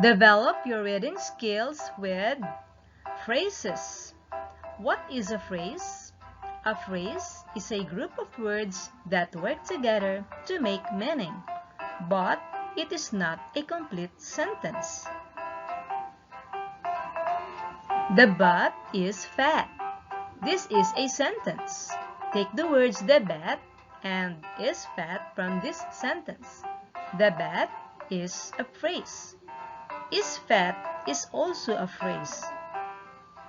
Develop your reading skills with phrases. What is a phrase? A phrase is a group of words that work together to make meaning, but it is not a complete sentence. The bat is fat. This is a sentence. Take the words the bat and is fat from this sentence. The bat is a phrase. Is fat is also a phrase.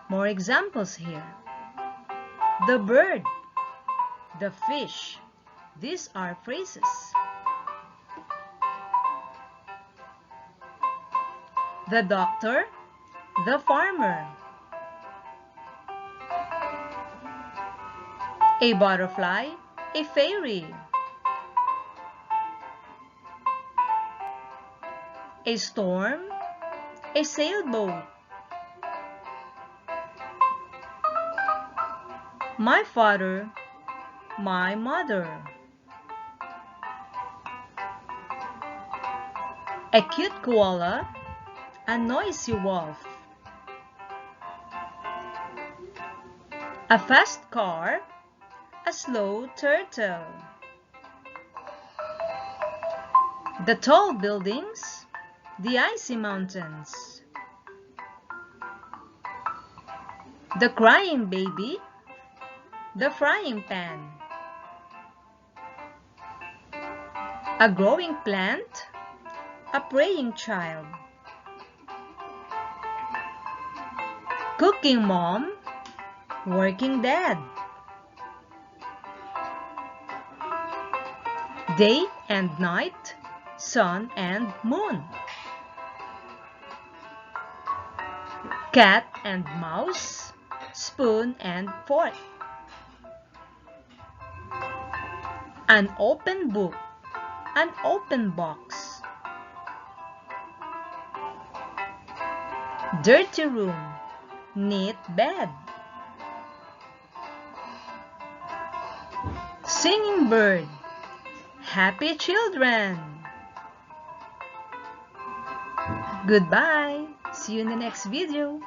More examples here. The bird, the fish. These are phrases. The doctor, the farmer. A butterfly, a fairy. A storm, a sailboat. My father, my mother. A cute koala, a noisy wolf. A fast car, a slow turtle. The tall buildings, the icy mountains. The crying baby, the frying pan. A growing plant, a praying child. Cooking mom, working dad. Day and night, sun and moon. Cat and mouse, spoon and fork. An open book, an open box. Dirty room, neat bed. Singing bird, happy children. Goodbye. See you in the next video.